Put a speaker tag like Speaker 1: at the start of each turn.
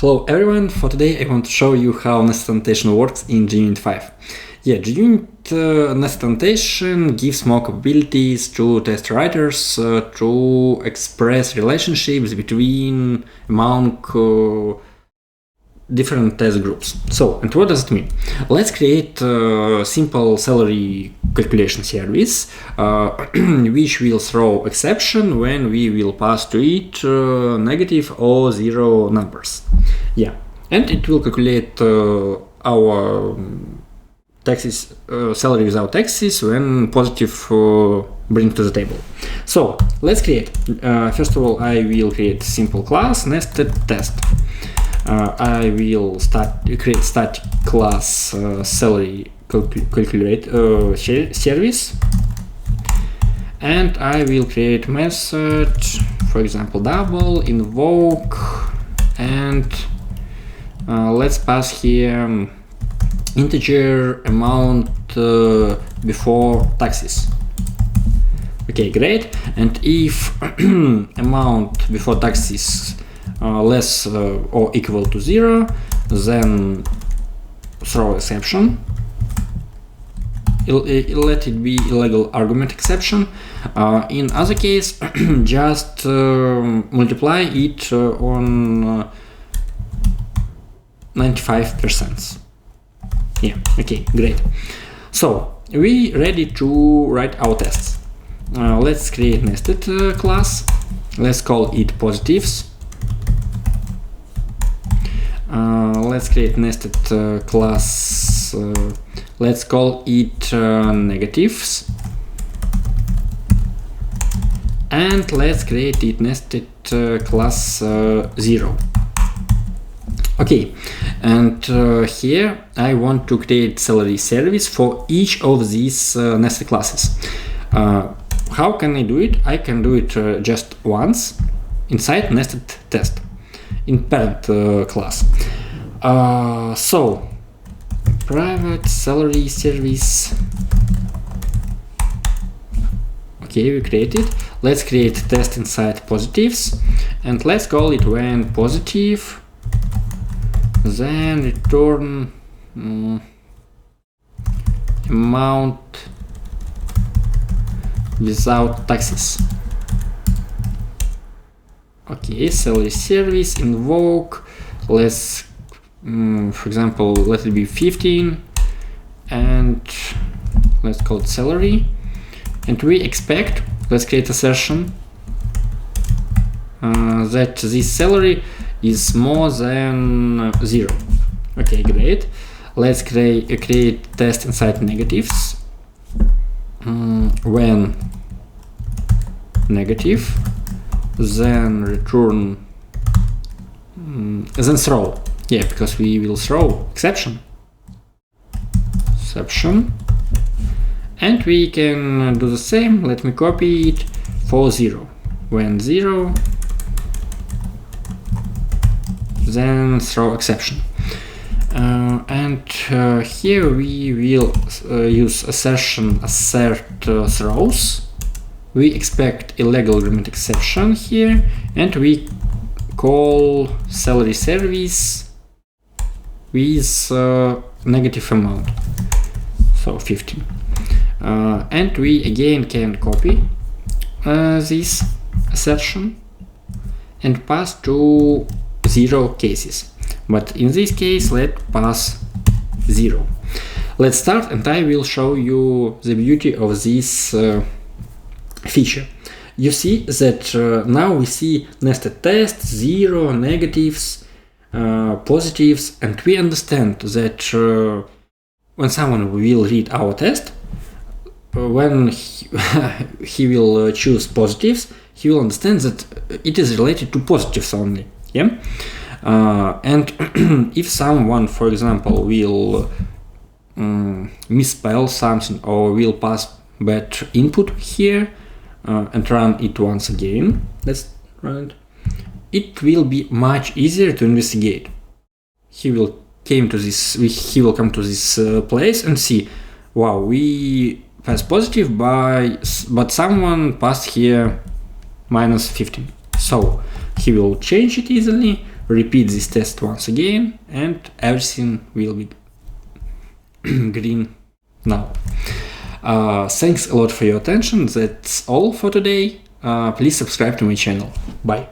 Speaker 1: Hello everyone, for today I want to show you how nested annotation works in Junit 5. Junit nested annotation gives more capabilities to test writers to express relationships among different test groups. So, and what does it mean? Let's create a simple salary calculation service which will throw exception when we will pass to it negative or zero numbers. And it will calculate our taxes, salary without taxes when positive bring to the table. So let's create. First of all, I will create a simple class nested test. I will create static class salary calculate service, and I will create method, for example double invoke, and let's pass here integer amount before taxes. Okay, great. And if amount before taxes less or equal to 0, then throw exception. Let it be illegal argument exception. In other case, just multiply it on 95%. Okay, great. So we ready to write our tests. Let's create nested class. Let's call it positives. Let's create nested class. Let's call it negatives, and let's create it nested class 0. Okay, and here I want to create salary service for each of these nested classes. How can I do it? I can do it just once inside nested test in parent class. So private salary service. Okay, we created. Let's create test inside positives, and let's call it when positive, then return amount without taxes. Okay, salary service invoke. Let's for example, let it be 15, and let's call it salary, and we expect, let's create assertion that this salary is more than 0. Okay, great. Let's create test inside negatives. When negative, then return, then throw. Because we will throw exception, and we can do the same. Let me copy it for 0. When 0, then throw exception. And here we will use assertion assert throws. We expect illegal argument exception here, and we call salary service with negative amount, so 15. And we again can copy this assertion and pass to 0 cases. But in this case, let's pass 0. Let's start, and I will show you the beauty of this feature. You see that now we see nested test, 0, negatives, positives, and we understand that when someone will read our test, when he will choose positives, he will understand that it is related to positives only. And if someone, for example, will misspell something or will pass bad input here and run it once again, let's run it. It will be much easier to investigate. He will come to this place and see, wow, we passed positive but someone passed here minus 15. So he will change it easily, repeat this test once again, and everything will be green now. Thanks a lot for your attention. That's all for today. Please subscribe to my channel. Bye.